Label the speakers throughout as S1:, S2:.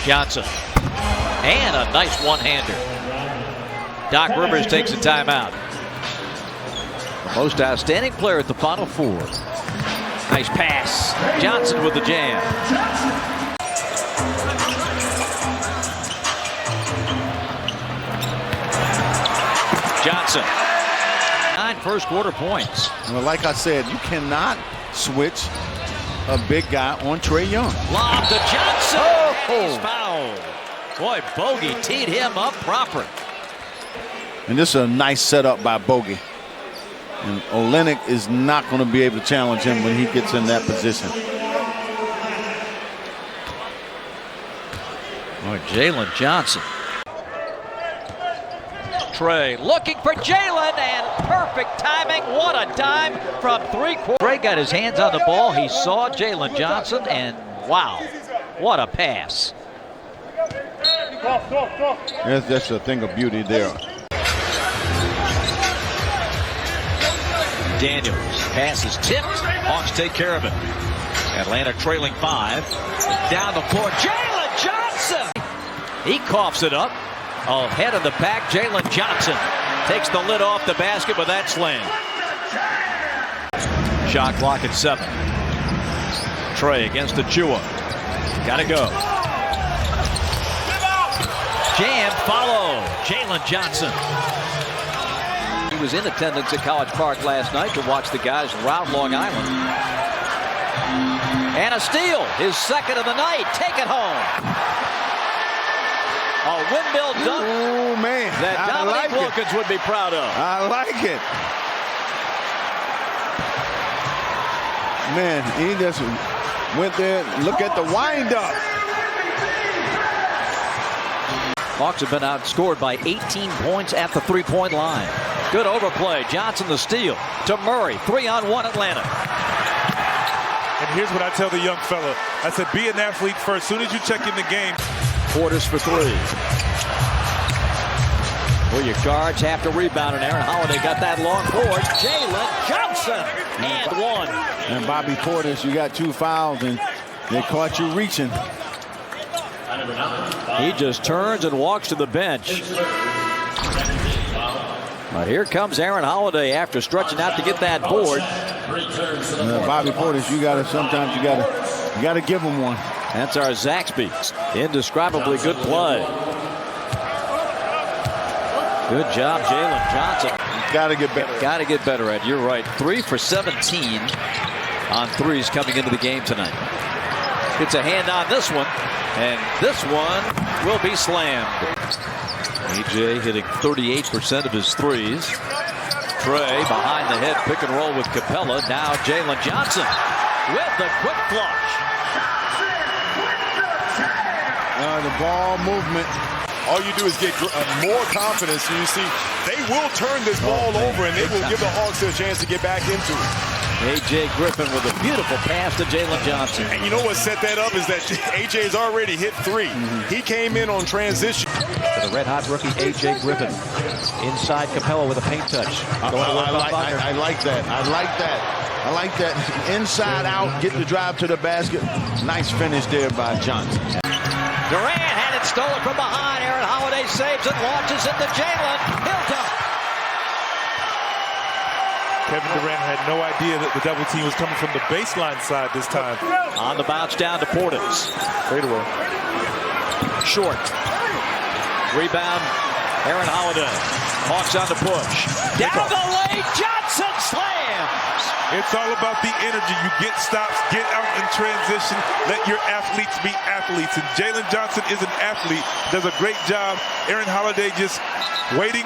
S1: Johnson. And a nice one-hander. Doc Rivers takes a timeout. The most outstanding player at the Final Four. Nice pass. Johnson with the jam. Johnson. 9 first quarter points.
S2: Well, like I said, you cannot switch a big guy on Trae Young.
S1: Lob to Johnson.
S2: Oh.
S1: He's fouled. Boy, Bogey teed him up proper.
S2: And this is a nice setup by Bogey. And Olynyk is not going to be able to challenge him when he gets in that position.
S1: Boy, Jalen Johnson. Trae looking for Jalen, and perfect timing. What a dime from 3/4. Trae got his hands on the ball. He saw Jalen Johnson, and wow, what a pass.
S2: That's a thing of beauty there.
S1: Daniels, pass is tipped. Hawks take care of it. Atlanta trailing 5. Down the floor, Jalen Johnson. He coughs it up. Ahead of the pack, Jalen Johnson takes the lid off the basket with that slam. Shot clock at 7. Trae against Achua. Gotta go. Jam follow. Jalen Johnson. He was in attendance at College Park last night to watch the guys rout Long Island. And a steal, his second of the night. Take it home. A windmill dunk.
S2: Oh, man.
S1: That Dominique Wilkins would be proud of.
S2: I like it. Man, he just went there. Look at the windup.
S1: Hawks have been outscored by 18 points at the three-point line. Good overplay. Johnson the steal to Murray. 3-on-1 Atlanta.
S3: And here's what I tell the young fella. I said, be an athlete first. As soon as you check in the game.
S1: Portis for 3. Well, your guards have to rebound, and Aaron Holiday got that long board. Jalen Johnson and 1.
S2: And Bobby Portis, you got 2 fouls, and they caught you reaching.
S1: He just turns and walks to the bench. But here comes Aaron Holiday after stretching out to get that board.
S2: Bobby Portis, sometimes you gotta give him one.
S1: That's our Zaxby. Indescribably good play. Good job, Jalen Johnson.
S2: Gotta get better.
S1: Gotta get better at. You're right. 3 for 17 on threes coming into the game tonight. It's a hand on this one, and this one will be slammed. AJ hitting 38% of his threes. Trae behind the head pick and roll with Capella. Now Jalen Johnson with the quick flush.
S2: The ball movement.
S4: All you do is get more confidence, and you see they will turn this ball over, and they will give the Hawks a chance to get back into it.
S1: A.J. Griffin with a beautiful pass to Jalen Johnson.
S4: And you know what set that up is that A.J. has already hit 3. He came in on transition.
S1: For the red-hot rookie, A.J. Griffin. Inside Capella with a paint touch.
S2: I like that. I like that. Inside out, get the drive to the basket. Nice finish there by Johnson.
S1: Durant had it stolen from behind. Aaron Holiday saves it, launches it to Jalen. He'll dunk.
S3: Kevin Durant had no idea that the double team was coming from the baseline side this time.
S1: On the bounce down to Portis.
S3: Straight away.
S1: Short. Rebound, Aaron Holiday. Hawks on the push. Down the lane, Johnson slams.
S3: It's all about the energy. You get stops, get out in transition, let your athletes be athletes. And Jalen Johnson is an athlete, does a great job. Aaron Holiday just waiting,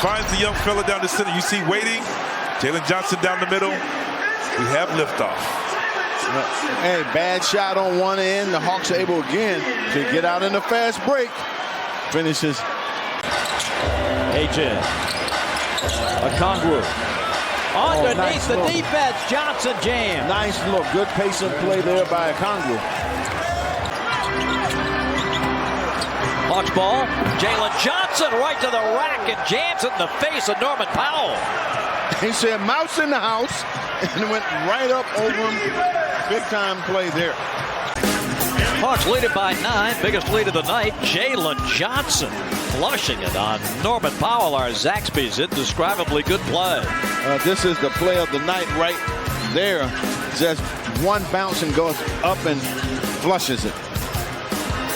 S3: finds the young fella down the center. You see waiting, Jalen Johnson down the middle. We have liftoff.
S2: Hey, bad shot on one end. The Hawks are able again to get out in the fast break. Finishes.
S1: AJ. Okongwu. Underneath the defense, Johnson jam.
S2: Nice look. Good pace of play there by Okongwu.
S1: Hawks ball. Jalen Johnson right to the rack and jams it in the face of Norman Powell.
S2: He said mouse in the house and went right up over him. Big time play there.
S1: Hawks lead it by 9. Biggest lead of the night. Jalen Johnson flushing it on Norman Powell. Our Zaxby's indescribably good play.
S2: This is the play of the night right there. Just one bounce and goes up and flushes it.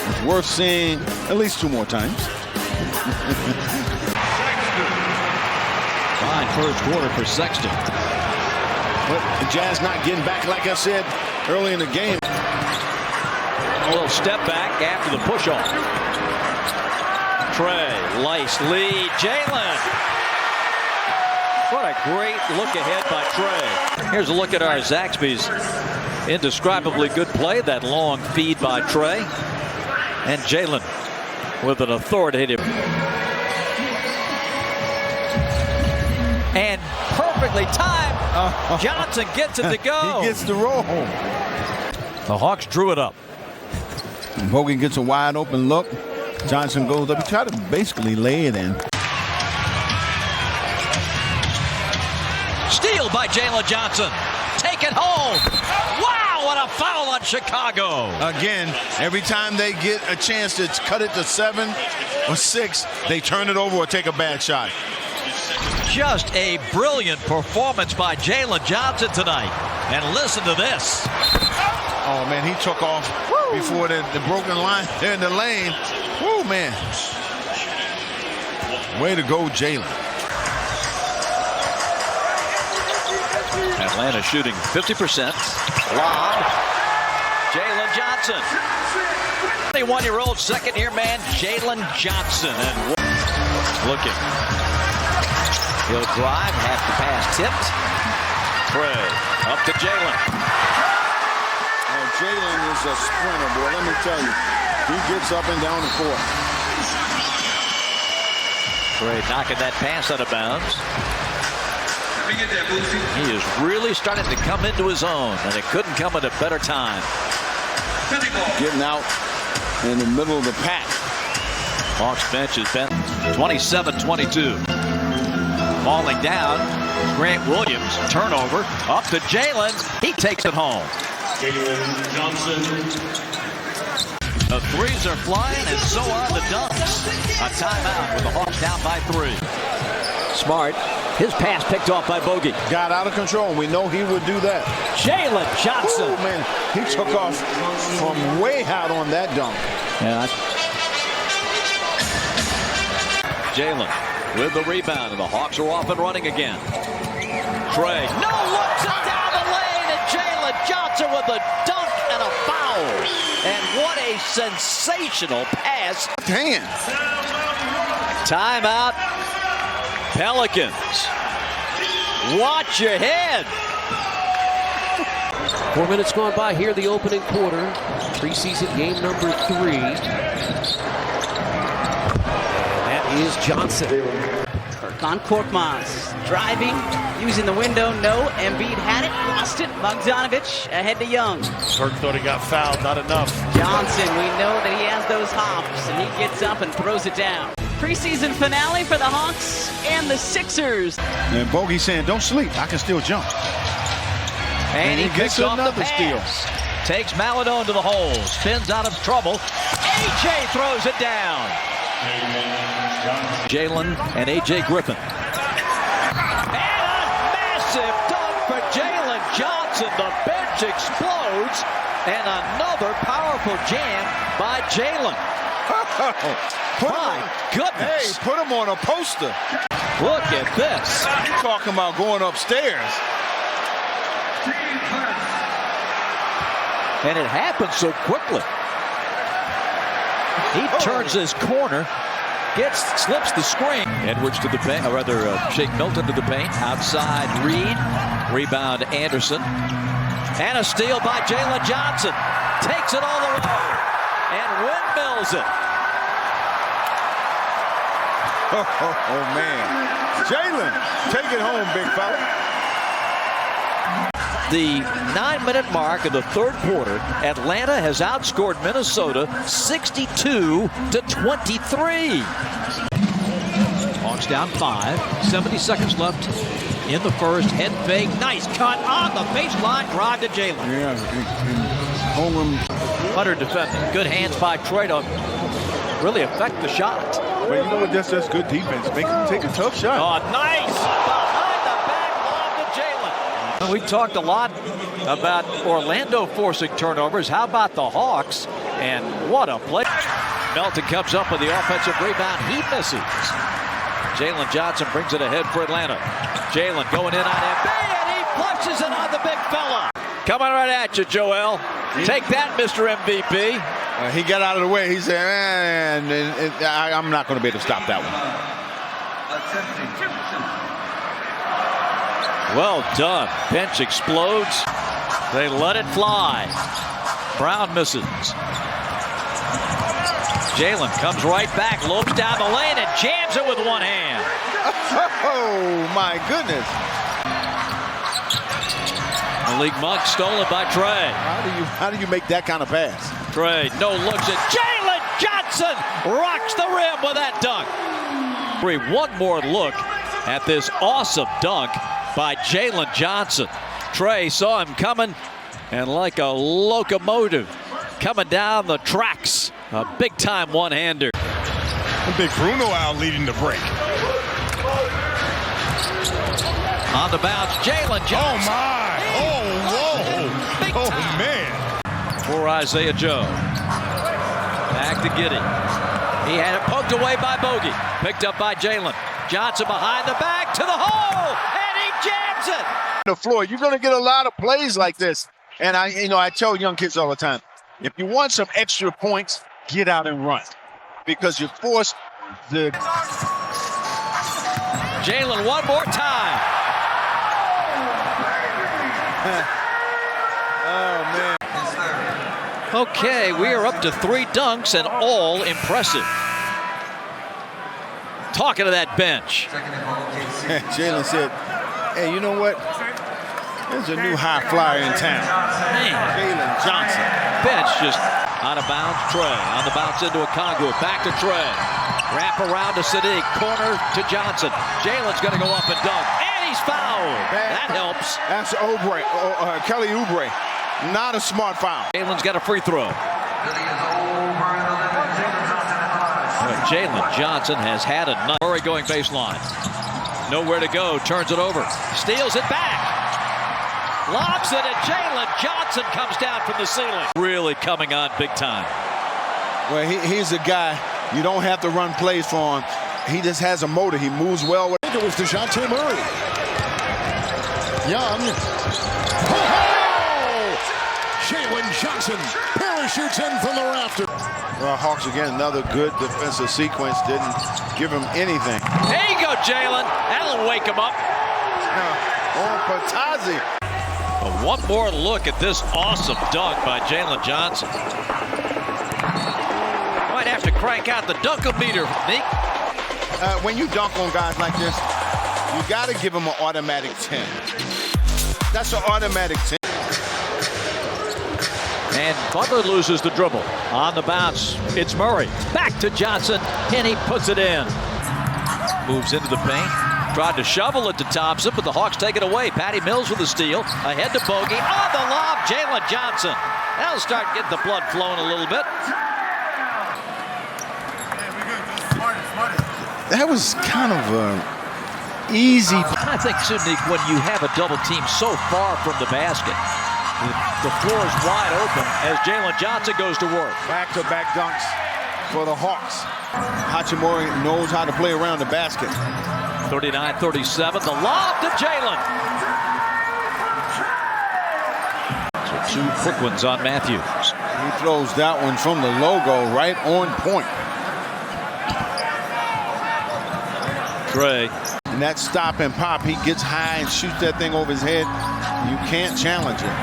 S2: It's worth seeing at least 2 more times.
S1: Fine first quarter for Sexton.
S2: But the Jazz not getting back, like I said early in the game.
S1: A little step back after the push-off. Trey, Lice, lead, Jalen. What a great look ahead by Trey. Here's a look at our Zaxby's indescribably good play. That long feed by Trey. And Jalen with an authoritative. And perfectly timed. Johnson gets it to go.
S2: He gets the roll.
S1: The Hawks drew it up.
S2: Bogey gets a wide open look. Johnson goes up. He tried to basically lay it in.
S1: Steal by Jalen Johnson. Take it home. Wow, what a foul on Chicago.
S2: Again, every time they get a chance to cut it to 7 or 6, they turn it over or take a bad shot.
S1: Just a brilliant performance by Jalen Johnson tonight. And listen to this.
S2: Oh, man, he took off before the broken line there in the lane. Woo, man. Way to go, Jalen.
S1: Atlanta shooting 50%. Lob. Jalen Johnson. 21-year-old second-year man, Jalen Johnson. And looking. He'll drive, half the pass tipped. Trey up to Jalen.
S2: Jalen is a sprinter, boy. Let me tell you. He gets up and down the court.
S1: Trey knocking that pass out of bounds. He is really starting to come into his own, and it couldn't come at a better time.
S2: Getting out in the middle of the pack.
S1: Hawks bench has been 27-22. Falling down, Grant Williams, turnover, up to Jalen. He takes it home.
S5: Jalen Johnson.
S1: The threes are flying, and so are the dunks. A timeout with the Hawks down by 3. Smart. His pass picked off by Bogey.
S2: Got out of control, and we know he would do that.
S1: Jalen Johnson.
S2: Oh, man. He took off from way out on that dunk.
S1: Yeah. Jalen with the rebound, and the Hawks are off and running again. Trey. No, looks it down the lane, and Jalen Johnson with a dunk and a foul. And what a sensational pass.
S2: Hand.
S1: Timeout. Pelicans. Watch your head.
S6: 4 minutes gone by here, the opening quarter. Preseason game number 3. That is Johnson.
S7: Kirk on Korkmaz. Driving, using the window. No, Embiid had it, lost it. Bogdanovich ahead to Young.
S4: Kirk thought he got fouled, not enough.
S7: Johnson, we know that he has those hops, and he gets up and throws it down. Preseason finale for the Hawks and the Sixers.
S2: And Bogey saying, don't sleep. I can still jump.
S1: And he
S2: gets
S1: picks off the
S2: another steal.
S1: pass. Takes Maladone to the hole. Spins out of trouble. A.J. throws it down. Jalen and A.J. Griffin. And a massive dunk for Jalen Johnson. The bench explodes. And another powerful jam by Jalen. My goodness.
S2: Hey, put him on a poster.
S1: Look at this.
S2: Talking about going upstairs.
S1: And it happened so quickly. He turns his corner, slips the screen. Edwards to the paint, or rather Shake Milton to the paint. Outside Reed. Rebound Anderson. And a steal by Jalen Johnson. Takes it all the way. And windmills it.
S2: Oh, man. Jalen, take it home, big fella.
S1: The 9-minute mark of the third quarter, Atlanta has outscored Minnesota 62-23. Hawks down 5. 70 seconds left in the first. Head fake. Nice cut on the baseline. Drive to Jalen.
S2: Yeah, Holmgren.
S1: Hunter defending. Good hands by Troy to really affect the shot.
S3: But you know what? That's good defense. Take a tough shot.
S1: Oh, nice! Behind the back lob to Jalen. We talked a lot about Orlando forcing turnovers. How about the Hawks? And what a play. Melton comes up with the offensive rebound. He misses. Jalen Johnson brings it ahead for Atlanta. Jalen going in on MB, and he flushes it on the big fella. Coming right at you, Joel. Take that, Mr. MVP.
S2: He got out of the way. He said, I'm not going to be able to stop that one.
S1: Well done. Bench explodes. They let it fly. Brown misses. Jalen comes right back, lopes down the lane, and jams it with one hand.
S2: Oh, my goodness.
S1: Malik Monk stolen by Trey.
S2: How do you make that kind of pass?
S1: Trey, no looks at Jalen Johnson. Rocks the rim with that dunk. One more look at this awesome dunk by Jalen Johnson. Trey saw him coming, and like a locomotive coming down the tracks, a big-time one-hander.
S4: Big Bruno out leading the break.
S1: On the bounce, Jalen Johnson.
S4: Oh, my. Oh, whoa.
S1: Big
S4: Oh,
S1: time.
S4: man.
S1: For Isaiah Joe. Back to Giddey. He had it poked away by Bogey. Picked up by Jalen. Johnson behind the back to the hole, and he jams it.
S2: The floor, you're going to get a lot of plays like this. And I tell young kids all the time, if you want some extra points, get out and run, because you force the.
S1: Jalen one more time.
S2: Oh, man.
S1: Okay, we are up to 3 dunks and all impressive. Talking to that bench.
S2: Jalen said, hey, you know what? There's a new high flyer in town.
S1: Man.
S2: Jalen Johnson.
S1: Bench just out of bounds. Trey on the bounce into a conduit. Back to Trey. Wrap around to Sadiq. Corner to Johnson. Jalen's going to go up and dunk. And he's fouled. That helps.
S2: That's Oubre, Kelly Oubre. Not a smart foul.
S1: Jalen's got a free throw. Jalen Johnson has had enough. Murray going baseline. Nowhere to go. Turns it over. Steals it back. Lobs it, and Jalen Johnson comes down from the ceiling. Really coming on big time.
S2: Well, he's a guy you don't have to run plays for him. He just has a motor. He moves well.
S8: It was DeJounte Murray. Young. Jalen Johnson parachutes in from the rafter.
S2: Well, Hawks again, another good defensive sequence. Didn't give him anything.
S1: There you go, Jalen. That'll wake him up.
S2: On Patazzi.
S1: One more look at this awesome dunk by Jalen Johnson. Might have to crank out the dunk-o-meter, Nick.
S2: When you dunk on guys like this, you got to give them an automatic 10. That's an automatic 10.
S1: And Butler loses the dribble. On the bounce, it's Murray. Back to Johnson, and he puts it in. Moves into the paint. Tried to shovel it to Thompson, but the Hawks take it away. Patty Mills with the steal. Ahead to Bogey. On the lob, Jalen Johnson. That'll start getting the blood flowing a little bit.
S2: That was kind of easy.
S1: I think, Sidney, when you have a double team so far from the basket, the floor is wide open as Jalen Johnson goes to work.
S2: Back-to-back dunks for the Hawks. Hachimura knows how to play around the basket.
S1: 39-37, the lob to Jalen. So 2 quick ones on Matthews.
S2: He throws that one from the logo right on point.
S1: Trey.
S2: And that stop and pop, he gets high and shoots that thing over his head. You can't challenge it.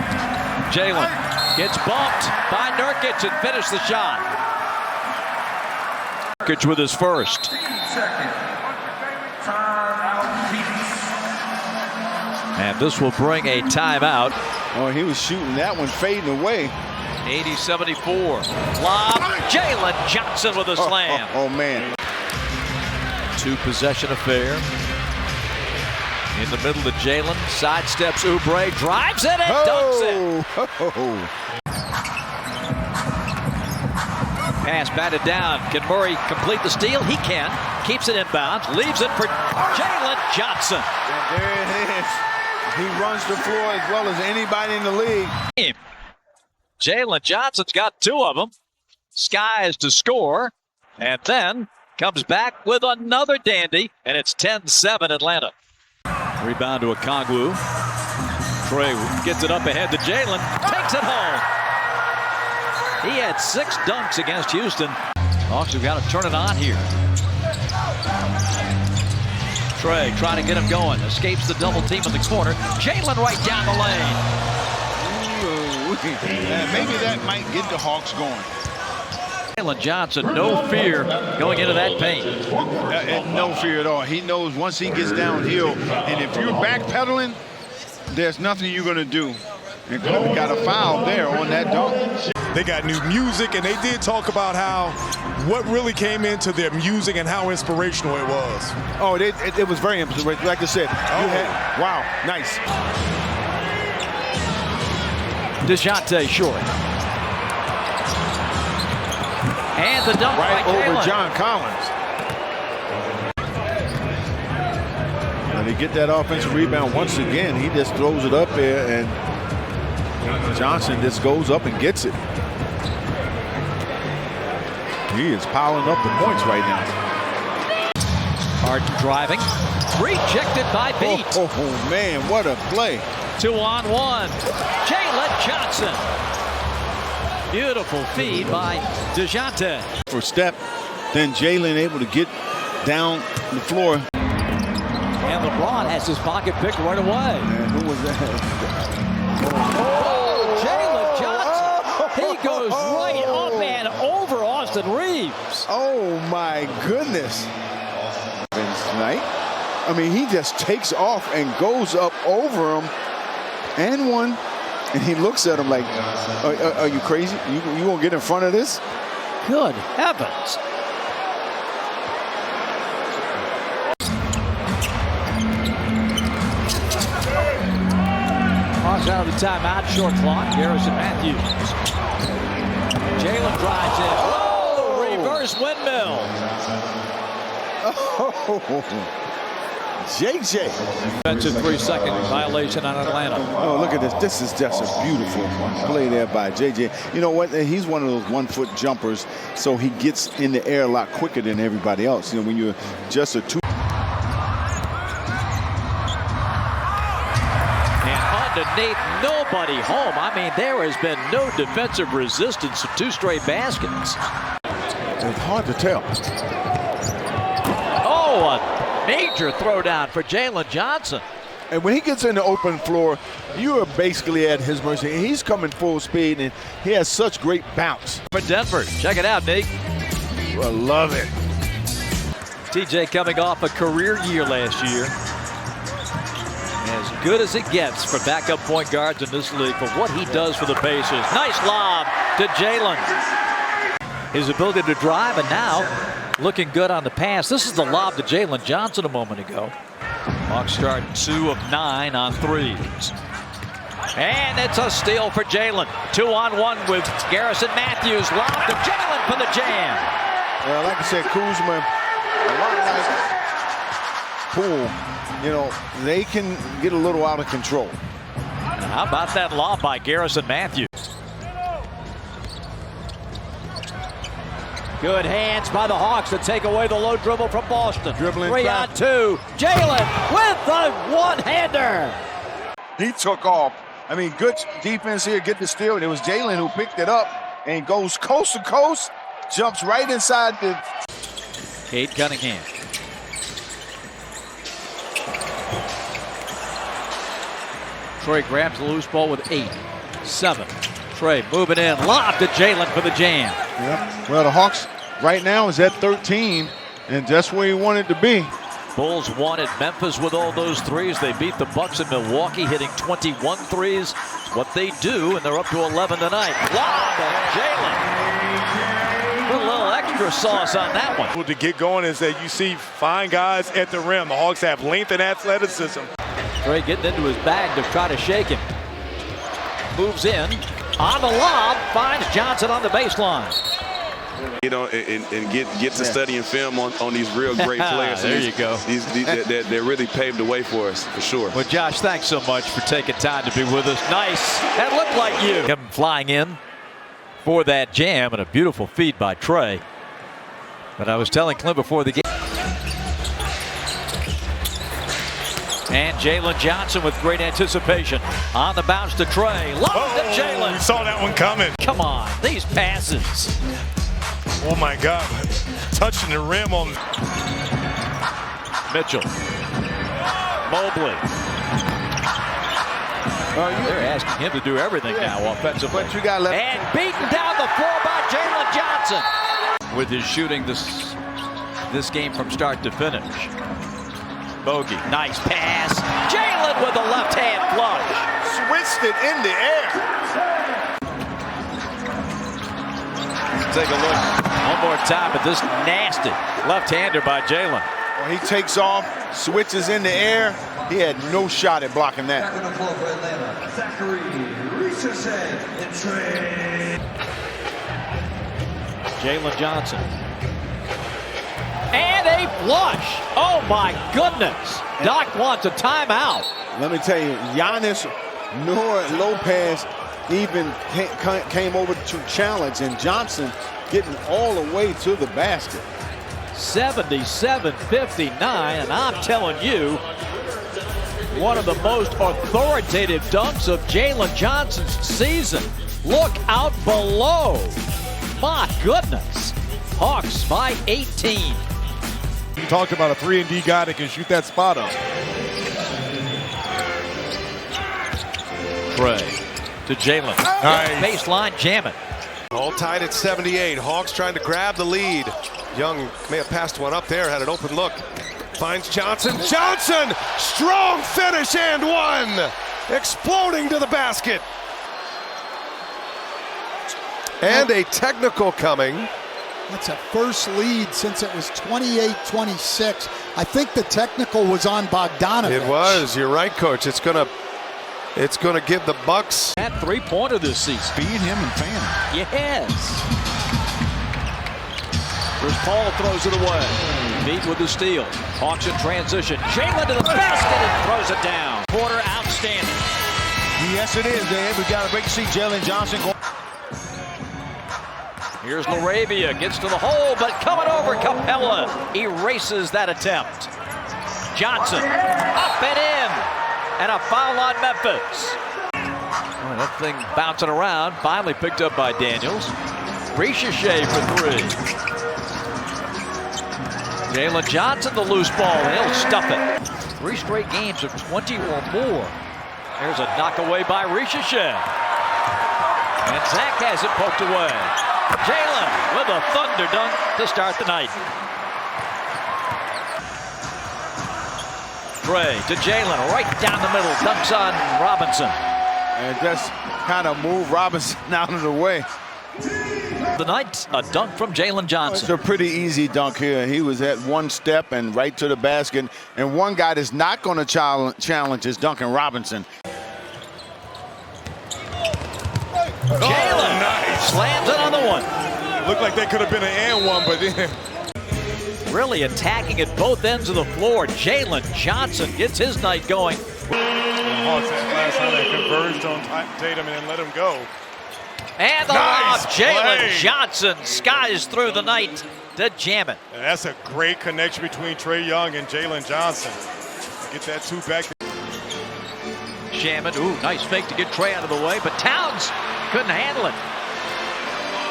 S1: Jalen gets bumped by Nurkic and finished the shot. Nurkic with his first. And this will bring a timeout.
S2: Oh, he was shooting that one fading away.
S1: 80-74. Lob. Jalen Johnson with a slam.
S2: Oh, man.
S1: 2-possession affair. In the middle to Jalen. Sidesteps Oubre. Drives it and dunks it. Pass batted down. Can Murray complete the steal? He can. Keeps it inbound. Leaves it for Jalen Johnson.
S2: And there it is. He runs the floor as well as anybody in the league.
S1: Jalen Johnson's got 2 of them. Skies to score. And then comes back with another dandy. And it's 10-7 Atlanta. Rebound to Okongwu. Trey gets it up ahead to Jalen. Takes it home. He had 6 dunks against Houston. Hawks have got to turn it on here. Trey trying to get him going. Escapes the double team in the corner. Jalen right down the lane.
S2: Maybe that might get the Hawks going.
S1: Jalen Johnson, no fear going into that paint.
S2: No fear at all. He knows once he gets downhill, and if you're backpedaling, there's nothing you're going to do. And Kobe got a foul there on that dunk.
S4: They got new music, and they did talk about what really came into their music and how inspirational it was.
S2: Oh, it was very inspirational. Like I said, wow, nice.
S1: DeJounte short. And the dunk
S2: right
S1: by
S2: over
S1: Jalen.
S2: John Collins. And they get that offensive rebound once again. He just throws it up there, and Johnson just goes up and gets it. He is piling up the points right now.
S1: Harden driving. Rejected by Beat.
S2: Oh, man, what a play.
S1: 2-on-1. Jalen Johnson. Beautiful feed by DeJounte.
S2: For step, then Jalen able to get down the floor.
S1: And LeBron has his pocket picked right away.
S2: Man, who was that?
S1: Jalen Johnson. He goes right up and over Austin Reeves.
S2: Oh, my goodness. Tonight, I mean, he just takes off and goes up over him and one. And he looks at him like, are you crazy? You won't get in front of this?
S1: Good heavens. Hawks out of the timeout, short clock. Garrison Matthews. Jalen drives in. Oh, reverse windmill.
S2: Oh, JJ.
S1: Defensive 3-second violation on Atlanta.
S2: Oh, look at this. This is just a beautiful play there by JJ. You know what? He's one of those 1-foot jumpers, so he gets in the air a lot quicker than everybody else. You know, when you're just a 2.
S1: Underneath, nobody home. I mean, there has been no defensive resistance to 2 straight baskets.
S2: It's hard to tell.
S1: Oh, a major throwdown for Jalen Johnson.
S2: And when he gets in the open floor, you are basically at his mercy. He's coming full speed, and he has such great bounce.
S1: For Denver, check it out, Nick.
S2: I love it.
S1: TJ coming off a career year last year. As good as it gets for backup point guards in this league for what he does for the Pacers. Nice lob to Jalen. His ability to drive, and now looking good on the pass. This is the lob to Jalen Johnson a moment ago. Hawks start 2 of 9 on threes. And it's a steal for Jalen. 2-on-1 with Garrison Matthews. Lob to Jalen for the jam.
S2: Well, like I said, Kuzma, a lot like Poole, you know, they can get a little out of control.
S1: How about that lob by Garrison Matthews? Good hands by the Hawks to take away the low dribble from Boston.
S2: Dribbling
S1: 3 on 2. Jalen with the one-hander.
S2: He took off. I mean, good defense here, get the steal. And it was Jalen who picked it up and goes coast to coast, jumps right inside the...
S1: Cade Cunningham. Trey grabs the loose ball with 8, 7. Trey moving in, lob to Jalen for the jam.
S2: Yep. Well, the Hawks right now is at 13, and that's where he wanted to be.
S1: Bulls won at Memphis with all those threes. They beat the Bucks in Milwaukee, hitting 21 threes. It's what they do, and they're up to 11 tonight. Lob to Jalen. Put a little extra sauce on that one.
S4: To get going is that you see fine guys at the rim. The Hawks have length and athleticism.
S1: Trey getting into his bag to try to shake him. Moves in. On the lob, finds Johnson on the baseline.
S9: You know, and get to studying film on these real great players.
S1: There you go.
S9: They really paved the way for us, for sure.
S1: Well, Josh, thanks so much for taking time to be with us. Nice. That looked like you. Come flying in for that jam, and a beautiful feed by Trey. But I was telling Clint before the game. And Jalen Johnson with great anticipation. On the bounce to Trey. Lob to Jalen.
S4: We saw that one coming.
S1: Come on, these passes.
S4: Oh my God. Touching the rim on
S1: Mitchell. Mobley. They're asking him to do everything now offensively.
S2: But you got left.
S1: And beaten down the floor by Jalen Johnson. With his shooting this game from start to finish. Bogey, nice pass. Jalen with a left hand flush.
S2: Switched it in the air.
S1: Take a look one more time at this nasty left-hander by Jalen.
S2: When he takes off, switches in the air, he had no shot at blocking that.
S1: Jalen Johnson. And a flush. Oh my goodness. Doc wants a timeout.
S2: Let me tell you, Giannis nor Lopez even came over to challenge, and Johnson getting all the way to the basket.
S1: 77-59, and I'm telling you, one of the most authoritative dunks of Jalen Johnson's season. Look out below. My goodness. Hawks by 18.
S4: You talked about a 3-and-D guy that can shoot that spot up.
S1: Trey to Jalen.
S4: Nice.
S1: Baseline jamming.
S10: All tied at 78. Hawks trying to grab the lead. Young may have passed one up there, had an open look. Finds Johnson. Johnson! Strong finish and one! Exploding to the basket. And a technical coming.
S8: That's a first lead since it was 28-26. I think the technical was on Bogdanovich.
S10: It was. You're right, Coach. It's gonna give the Bucks
S1: that three-pointer this season.
S8: Being him and fanning.
S1: Yes. Here's Paul, throws it away. Beat with the steal. Hawks in transition. Jalen to the basket and throws it down. Porter outstanding.
S2: Yes, it is, Dave. We got a great to see Jalen Johnson go.
S1: Here's Laravia, gets to the hole, but coming over, Capella erases that attempt. Johnson, up and in, and a foul on Memphis. Oh, that thing bouncing around, finally picked up by Daniels. Ricochet for three. Jalen Johnson, the loose ball, and he'll stuff it. 3 straight games of 20 or more. There's a knock away by Ricochet. And Zach has it poked away. Jalen with a thunder dunk to start the night. Trey to Jalen, right down the middle, dunks on Robinson.
S2: And just kind of move Robinson out of the way.
S1: The night, a dunk from Jalen Johnson.
S2: It's a pretty easy dunk here. He was at one step and right to the basket. And one guy that's not going to challenge is Duncan Robinson.
S1: Jalen slams another one.
S4: Looked like they could have been an and one, but then
S1: really attacking at both ends of the floor. Jalen Johnson gets his night going.
S4: Hawks last time they converged on Tatum and then let him go.
S1: And the lob, Jalen Johnson skies through the night to jam it.
S4: And that's a great connection between Trae Young and Jalen Johnson. Get that two back.
S1: Shaman, ooh, nice fake to get Trey out of the way, but Towns couldn't handle it.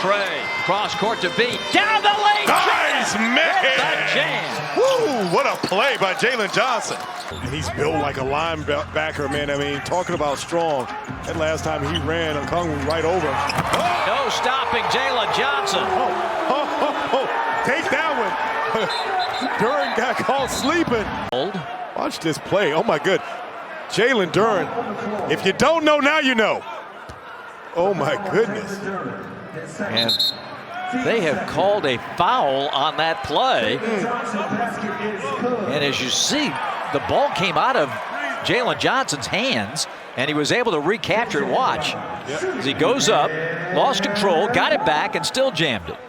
S1: Trey, cross court to beat, down the lane.
S4: Nice, man!
S1: Jam.
S4: Woo, what a play by Jalen Johnson. And he's built like a linebacker, man. I mean, talking about strong. That last time he ran, Kung right over him. Oh!
S1: No stopping Jalen Johnson.
S4: Take that one. Duran got caught sleeping. Watch this play. Oh, my good. Jalen Duran. If you don't know, now you know. Oh, my goodness.
S1: And they have called a foul on that play. And as you see, the ball came out of Jalen Johnson's hands, and he was able to recapture it. Watch. As he goes up, lost control, got it back, and still jammed it.